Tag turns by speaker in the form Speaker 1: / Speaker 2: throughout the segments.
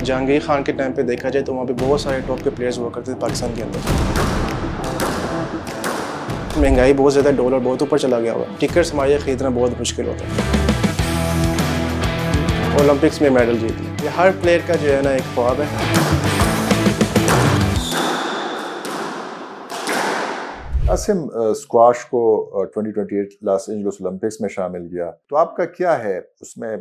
Speaker 1: जहांगीर खान के टाइम पे देखा जाए तो वहाँ पे बहुत सारे टॉप के प्लेयर्स हुआ करते थे पाकिस्तान के अंदर। महंगाई बहुत ज़्यादा, डॉलर बहुत ऊपर चला गया हुआ, टिकट्स हमारे लिए ख़रीदना बहुत मुश्किल होता है। ओलंपिक्स में मेडल जीतना ये हर प्लेयर का जो है ना एक ख्वाब है।
Speaker 2: आसिम, स्क्वाश को 2028 लॉस एंजलिस ओलंपिक्स में शामिल किया, तो आपका क्या है उसमें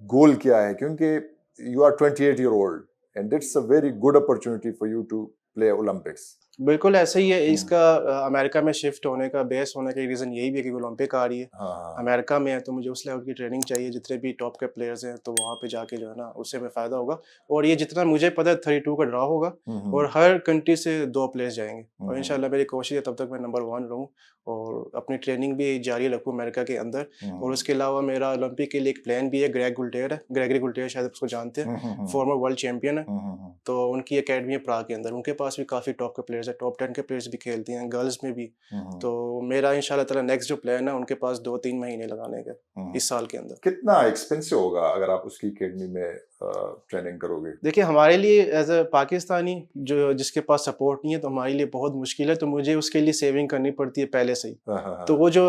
Speaker 2: गोल क्या है? क्योंकि you are 28 year old and it's a very good opportunity for you to play Olympics.
Speaker 1: बिल्कुल ऐसे ही है। इसका अमेरिका में शिफ्ट होने का, बेस होने का रीज़न यही भी है कि ओलंपिक आ रही है।
Speaker 2: हाँ,
Speaker 1: अमेरिका में है तो मुझे उस लेवल की ट्रेनिंग चाहिए, जितने भी टॉप के प्लेयर्स हैं तो वहाँ पे जाके जो है ना उससे हमें फ़ायदा होगा। और ये जितना मुझे पता है 32 का ड्रॉ होगा और हर कंट्री से 2 प्लेयर्स जाएंगे और इंशाल्लाह मेरी कोशिश है तब तक मैं नंबर 1 रहूँ और अपनी ट्रेनिंग भी जारी रखूँ अमेरिका के अंदर। और उसके अलावा मेरा ओलंपिक के लिए एक प्लान भी है। ग्रेगरी गुल्टेर शायद उसको जानते हैं, फॉर्मर वर्ल्ड चैंपियन है। तो उनकी एकेडमी है प्राग के अंदर, उनके पास भी काफ़ी टॉप के प्लेयर्स हैं, टॉप 10 के प्लेयर्स भी खेलते हैं गर्ल्स में भी। तो मेरा इंशाल्लाह ताला नेक्स्ट जो प्लान है उनके पास 2-3 महीने लगाने का इस साल के अंदर।
Speaker 2: कितना एक्सपेंसिव होगा अगर आप उसकी एकेडमी में ट्रेनिंग करोगे?
Speaker 1: देखिए हमारे लिए एज अ पाकिस्तानी जो जिसके पास सपोर्ट नहीं है तो हमारे लिए बहुत मुश्किल है, तो मुझे उसके लिए सेविंग करनी पड़ती है पहले से ही। तो वो जो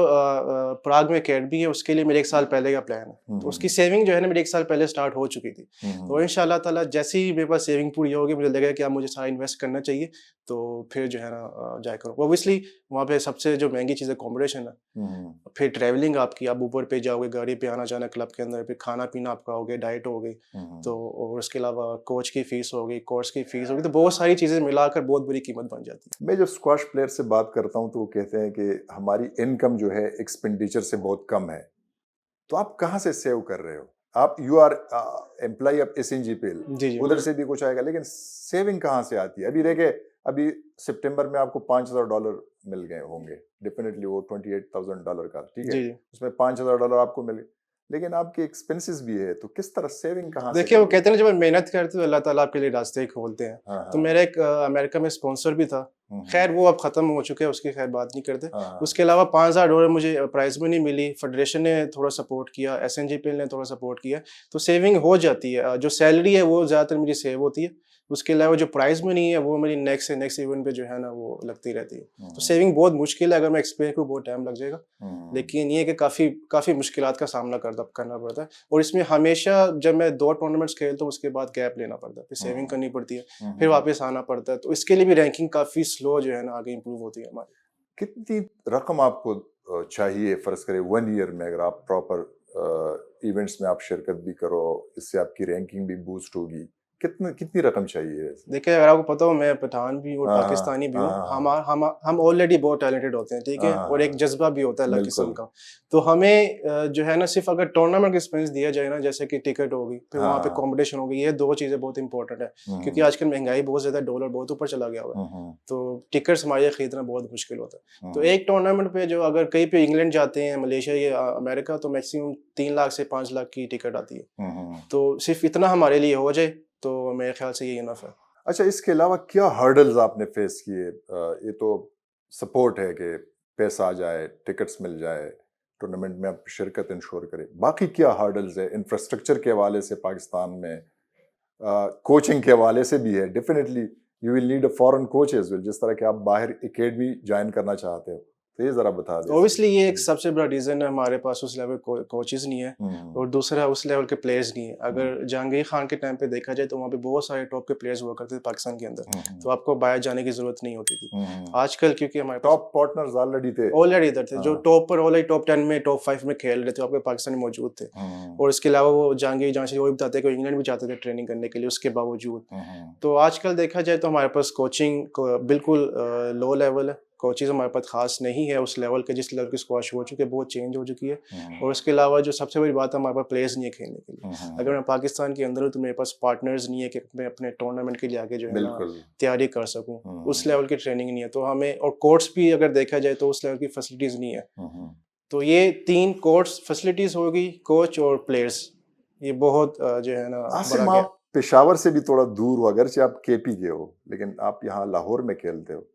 Speaker 1: प्राग में एकेडमी है उसके लिए मेरे 1 साल पहले का प्लान है, तो उसकी सेविंग जो है ना मेरे 1 साल पहले स्टार्ट हो चुकी थी। तो इंशाल्लाह ताला जैसे ही मेरे पास सेविंग पूरी होगी मुझे लगेगा कि अब मुझे सारा इन्वेस्ट करना चाहिए, तो फिर जो है ना जाया करूँ। ऑब्वियसली वहाँ पे सबसे जो महंगी चीज़ है अकोमोडेशन है, फिर ट्रैवलिंग आपकी, आप ऊबर पे जाओगे, गाड़ी पे आना जाना क्लब के अंदर, फिर खाना पीना आपका हो गया, डाइट हो गई, तो और उसके अलावा कोच की फीस हो गई, कोर्स की फीस हो गई, तो बहुत सारी चीज़ें मिलाकर बहुत बड़ी कीमत बन जाती है।
Speaker 2: मैं जब स्क्वाश प्लेयर से बात करता हूँ तो वो कहते हैं कि हमारी इनकम जो है एक्सपेंडिचर से बहुत कम है, तो आप कहाँ से सेव कर रहे हो? आप you are employ of SNGPL,
Speaker 1: जी, जी।
Speaker 2: उधर से भी कुछ आएगा, लेकिन सेविंग कहाँ से आती है? अभी देखिए, अभी सितंबर में आपको $5,000 मिल गए होंगे, डेफिनेटली वो $28,000 का, ठीक है,
Speaker 1: जी, जी।
Speaker 2: उसमें $5,000 आपको मिल गए, लेकिन आपके एक्सपेंसेस भी है, तो किस तरह सेविंग कहाँ से
Speaker 1: देखिए वो
Speaker 2: करोगे?
Speaker 1: कहते हैं ना, जब आप मेहनत करते हो अल्लाह ताला आपके लिए रास्ते ही खोलते हैं।
Speaker 2: हाँ,
Speaker 1: तो
Speaker 2: हाँ,
Speaker 1: मेरा एक अमेरिका में स्पॉन्सर भी था, खैर वो अब ख़त्म हो चुके हैं, उसकी खैर बात नहीं करते।
Speaker 2: हाँ, हाँ,
Speaker 1: उसके अलावा $5,000 मुझे प्राइज़ मनी मिली, फेडरेशन ने थोड़ा सपोर्ट किया, SNGPL ने थोड़ा सपोर्ट किया, तो सेविंग हो जाती है। जो सैलरी है वो ज़्यादातर मेरी सेव होती है। उसके अलावा जो प्राइज़ मनी है वो मेरी नेक्स्ट से नेक्स्ट इवेंट पे जो है ना वो लगती रहती है। तो सेविंग बहुत मुश्किल है, अगर मैं एक्सप्लेन करूँ बहुत टाइम लग जाएगा। लेकिन ये है कि काफ़ी मुश्किलात का सामना करना पड़ता है और इसमें हमेशा जब मैं 2 टूर्नामेंट्स खेलता हूँ उसके बाद गैप लेना पड़ता है, फिर सेविंग करनी पड़ती है, फिर वापस आना पड़ता है, तो इसके लिए भी रैंकिंग काफ़ी स्लो जो है ना आगे इम्प्रूव होती है हमारी।
Speaker 2: कितनी रकम आपको चाहिए, फर्ज करें 1 ईयर में, अगर आप प्रॉपर इवेंट्स में आप शिरकत भी करो, इससे आपकी रैंकिंग भी बूस्ट होगी, कितनी रकम चाहिए?
Speaker 1: देखिए अगर आपको पता हो मैं पठान भी हूँ और
Speaker 2: हाँ, हाँ,
Speaker 1: पाकिस्तानी भी
Speaker 2: हाँ,
Speaker 1: हूँ,
Speaker 2: हाँ,
Speaker 1: हम ऑलरेडी बहुत टैलेंटेड होते हैं, ठीक
Speaker 2: हाँ,
Speaker 1: है,
Speaker 2: हाँ,
Speaker 1: और एक
Speaker 2: हाँ,
Speaker 1: जज्बा भी होता है अलग किस्म
Speaker 2: बिल्कुल,
Speaker 1: का। तो हमें जो है ना सिर्फ अगर टूर्नामेंट का एक्सपेंस दिया जाए ना, जैसे कि टिकट होगी, फिर
Speaker 2: हाँ,
Speaker 1: वहाँ पे
Speaker 2: हाँ,
Speaker 1: कॉम्पिटिशन होगी, ये 2 चीज़ें बहुत इंपॉर्टेंट है, क्योंकि आजकल महंगाई बहुत ज़्यादा, डॉलर बहुत ऊपर चला गया हुआ है, तो टिकट्स हमारे लिए खरीदना बहुत मुश्किल होता है। तो एक टूर्नामेंट पे जो अगर कहीं पे इंग्लैंड जाते हैं, मलेशिया या अमेरिका, तो मैक्सिमम 3 लाख से 5 लाख की टिकट आती है। तो सिर्फ इतना हमारे लिए हो जाए तो मेरे ख्याल से ये इनफ है।
Speaker 2: अच्छा, इसके अलावा क्या हर्डल्स आपने फेस किए? ये तो सपोर्ट है कि पैसा आ जाए, टिकट्स मिल जाए, टूर्नामेंट में आप शिरकत इंश्योर करें, बाकी क्या हर्डल्स है? इंफ्रास्ट्रक्चर के हवाले से पाकिस्तान में, कोचिंग के हवाले से भी है, definitely you will need a foreign coach as well, जिस तरह के आप बाहर एकेडमी ज्वाइन करना चाहते हो, तो ये जरा बता दें इसमें।
Speaker 1: ऑब्वियसली ये एक सबसे बड़ा रीज़न है, हमारे पास उस लेवल कोचेज़ नहीं है और दूसरा उस लेवल के प्लेयर्स नहीं है। अगर जहांगीर खान के टाइम पे देखा जाए तो वहाँ पे बहुत सारे टॉप के प्लेयर्स हुआ करते थे पाकिस्तान के अंदर, तो आपको बाहर जाने की ज़रूरत नहीं होती थी। आजकल क्योंकि हमारे पास
Speaker 2: टॉप पार्टनर्स ऑलरेडी थे।
Speaker 1: ऑलरेडी इधर थे, जो
Speaker 2: हाँ,
Speaker 1: टॉप पर ऑलरेडी टॉप 10 में, टॉप 5 में खेल रहे थे, आपके पाकिस्तानी मौजूद थे। और इसके अलावा वो जहांगीर जहाँ से वो भी बताते हैं कि इंग्लैंड भी जाते थे ट्रेनिंग करने के लिए उसके बावजूद। तो आजकल देखा जाए तो हमारे पास कोचिंग बिल्कुल लो लेवल है, कोचेज़ हमारे पास खास नहीं है उस लेवल के जिस लेवल की स्क्वाश हो चुकी है, बहुत चेंज हो चुकी है। और उसके अलावा जो सबसे बड़ी बात है, हमारे पास प्लेयर्स नहीं है खेलने के लिए। अगर मैं पाकिस्तान के अंदर हूँ तो मेरे पास पार्टनर्स नहीं है कि मैं अपने टूर्नामेंट के लिए आगे जो है ना
Speaker 2: बिल्कुल।
Speaker 1: तैयारी कर सकूँ, उस लेवल की ट्रेनिंग नहीं है। तो हमें, और कोर्ट्स भी अगर देखा जाए तो उस लेवल की फैसिलिटीज़ नहीं है। तो ये 3 कोर्ट्स फैसिलिटीज़ होगी, कोच और प्लेयर्स, ये बहुत जो है ना बड़ा
Speaker 2: आसिम,
Speaker 1: गैप।
Speaker 2: आप पेशावर से भी थोड़ा दूर हो, अगरचे आप KP के हो, लेकिन आप यहाँ लाहौर में खेलते हो।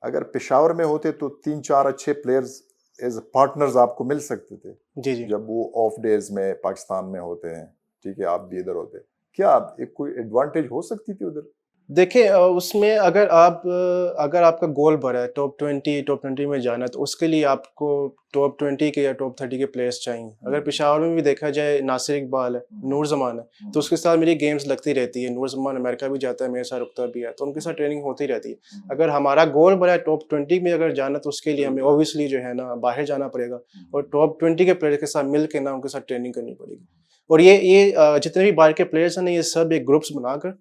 Speaker 2: अगर पेशावर में होते तो 3-4 अच्छे प्लेयर्स एज पार्टनर्स आपको मिल सकते थे,
Speaker 1: जी, जी।
Speaker 2: जब वो ऑफ डेज में पाकिस्तान में होते हैं, ठीक है, आप भी इधर होते। क्या एक कोई एडवांटेज हो सकती थी उधर?
Speaker 1: देखिए उसमें अगर आपका गोल भरा है टॉप 20 में जाना, तो उसके लिए आपको टॉप 20 के या टॉप 30 के प्लेयर्स चाहिए। अगर पेशावर में भी देखा जाए, नासिर इकबाल है, नूर जमान है, तो उसके साथ मेरी गेम्स लगती रहती है। नूर जमान अमेरिका भी जाता है, मेरे साथ रुकता भी है, तो उनके साथ ट्रेनिंग होती रहती है। अगर हमारा गोल भरा है टॉप 20 में अगर जाना, तो उसके लिए हमें ऑब्वियसली जो है ना बाहर जाना पड़ेगा और टॉप 20 के प्लेयर के साथ मिल के ना उनके साथ ट्रेनिंग करनी पड़ेगी। और ये जितने भी बाहर के प्लेयर्स हैं ना, ये सब एक ग्रुप्स बनाकर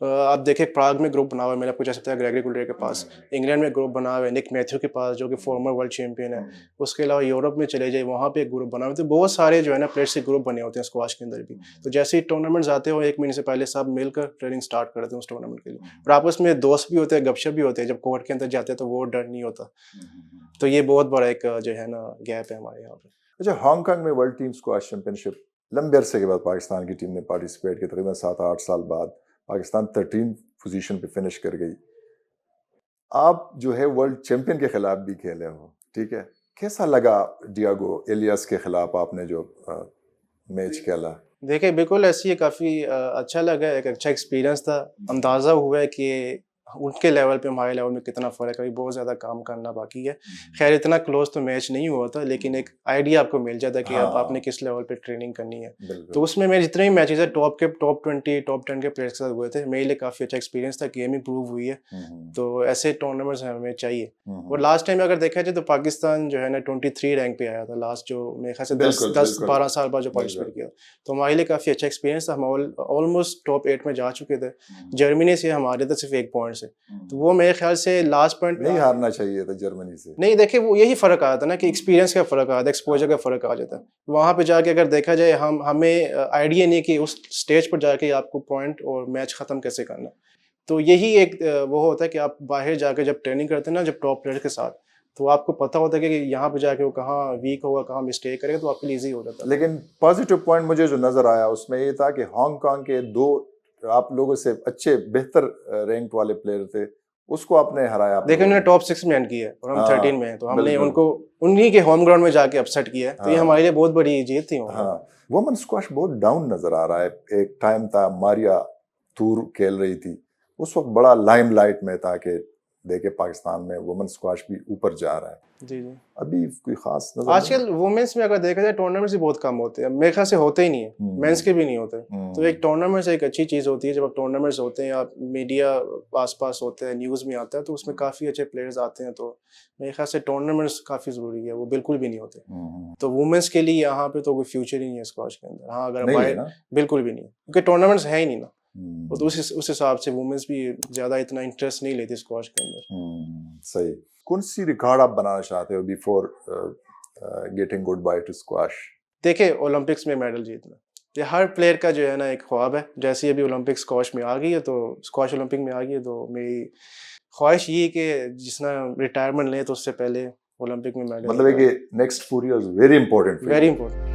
Speaker 1: आप देखिए, प्राग में ग्रुप बना हुआ है, मैंने आपको जैसे बताया ग्रेगरी गुलेर के पास, इंग्लैंड में ग्रुप बना हुआ है निक मैथ्यू के पास जो कि फॉर्मर वर्ल्ड चैंपियन है। उसके अलावा यूरोप में चले जाइए, वहाँ पे एक ग्रुप बना हुआ है। तो बहुत सारे जो है ना प्लेयर्स के ग्रुप बने होते हैं स्क्वाश के अंदर भी। तो जैसे ही टूर्नामेंट्स आते हो, 1 महीने से पहले सब मिलकर ट्रेनिंग स्टार्ट करते हैं उस टूर्नामेंट के लिए। और आपस में दोस्त भी होते हैं, गपशप भी होते हैं। जब कोर्ट के अंदर जाते हैं तो वो डर नहीं होता। तो ये बहुत बड़ा एक जो है ना गैप है हमारे यहाँ पे।
Speaker 2: अच्छा, हांगकांग में वर्ल्ड टीम स्क्वाश चैंपियनशिप लंबे अरसे के बाद पाकिस्तान की टीम ने पार्टिसिपेट किया। तकरीबन 7-8 साल बाद पाकिस्तान 13 पोजीशन पे फिनिश कर गई। आप जो है वर्ल्ड चैंपियन के खिलाफ भी खेले हो, ठीक है? कैसा लगा डियागो एलियास के खिलाफ आपने जो मैच खेला?
Speaker 1: देखिए, बिल्कुल ऐसी है, काफ़ी अच्छा लगा, एक अच्छा एक्सपीरियंस था। अंदाज़ा हुआ है कि उनके लेवल पे हमारे लेवल में कितना फ़र्क है, अभी बहुत ज़्यादा काम करना बाकी है। ख़ैर इतना क्लोज़ तो मैच नहीं हुआ था, लेकिन एक आइडिया आपको मिल जाता है कि अब आपने किस लेवल पे ट्रेनिंग करनी है। तो उसमें मेरे जितने भी मैचेज़ हैं टॉप 20, टॉप 10 के प्लेयर्स के साथ हुए थे। मेरे लिए काफ़ी अच्छा एक्सपीरियंस था, गेम इंप्रूव हुई है। तो ऐसे टूर्नामेंट्स हमें चाहिए। और लास्ट टाइम अगर देखा जाए तो पाकिस्तान जो है ना 23 रैंक पे आया था लास्ट, जो मेरे ख्याल से 10-12 साल बाद जो पार्टिसिपेट किया। तो हमारे लिए काफ़ी अच्छा एक्सपीरियंस था। हम ऑलमोस्ट टॉप 8 में जा चुके थे। जर्मनी से हमारे थे सिर्फ 1 पॉइंट से। तो वो मेरे ख्याल से लास्ट पॉइंट
Speaker 2: नहीं हारना चाहिए था जर्मनी से।
Speaker 1: नहीं, देखिए वो यही फ़र्क आया था ना कि एक्सपीरियंस का फ़र्क आया था, एक्सपोजर का फ़र्क आ जाता है। वहाँ पे जाके अगर देखा जाए, हमें आइडिया नहीं कि उस स्टेज पर जाके आपको पॉइंट और मैच ख़त्म कैसे करना। तो यही एक वो होता है कि आप बाहर जाके जब ट्रेनिंग करते हैं ना, जब टॉप प्लेयर के साथ, तो आपको पता होता है कि यहाँ पे जाके वो कहाँ वीक होगा, कहाँ मिस्टेक करेगा, तो आपके लिए ईजी हो जाता है।
Speaker 2: लेकिन पॉजिटिव पॉइंट मुझे जो नज़र आया उसमें ये था कि हांगकांग के 2 आप लोगों से अच्छे बेहतर रैंक वाले प्लेयर थे, उसको आपने हराया।
Speaker 1: देखिए उन्होंने टॉप 6 में एंड किया है और हम 13 में हैं, तो हमने उनको उन्हीं के होम ग्राउंड में जाके अपसेट किया है। तो ये हमारे लिए बहुत बड़ी जीत थी।
Speaker 2: हाँ, वुमेन स्क्वाश बहुत डाउन नजर आ रहा है। एक टाइम था मारिया तूर खेल रही थी, उस वक्त बड़ा लाइमलाइट में था कि देखे पाकिस्तान में वुमेन स्क्वाश भी ऊपर जा रहा है।
Speaker 1: जी जी।
Speaker 2: अभी कोई खास नजर
Speaker 1: आजकल वुमेन्स में अगर देखा जाए टूर्नामेंट्स भी बहुत कम होते हैं, मेरे ख्याल से होते ही नहीं है, मेंस के भी नहीं होते। तो एक टूर्नामेंट्स एक अच्छी चीज़ होती है, जब आप टूर्नामेंट्स होते हैं, आप मीडिया आसपास होते हैं, न्यूज़ में आता है, तो उसमें काफ़ी अच्छे प्लेयर्स आते हैं। तो मेरे ख्याल से टूर्नामेंट्स काफ़ी ज़रूरी है, वो बिल्कुल भी नहीं होते। तो वुमेन्स के लिए यहाँ पे तो कोई फ्यूचर ही नहीं है स्क्वाश के अंदर। हाँ, अगर बाहर बिल्कुल भी नहीं, क्योंकि टूर्नामेंट्स है ही नहीं ना। तो उस हिसाब से वुमेन्स भी ज़्यादा इतना इंटरेस्ट नहीं लेती स्क्वाश के अंदर।
Speaker 2: सही। कौन सी रिकॉर्ड आप बनाना चाहते हो before getting good by two squash?
Speaker 1: देखिए, ओलंपिक्स में मेडल जीतना ये हर प्लेयर का जो है ना एक ख्वाब है। जैसे अभी ओलंपिक स्क्वाश में आ गई है, तो स्क्वाश ओलंपिक में आ गई है, तो मेरी ख्वाहिश ये है कि जिसना रिटायरमेंट ले तो उससे पहले ओलंपिक में मेडल।
Speaker 2: मतलब है कि नेक्स्ट 4 इयर्स वेरी इंपॉर्टेंट।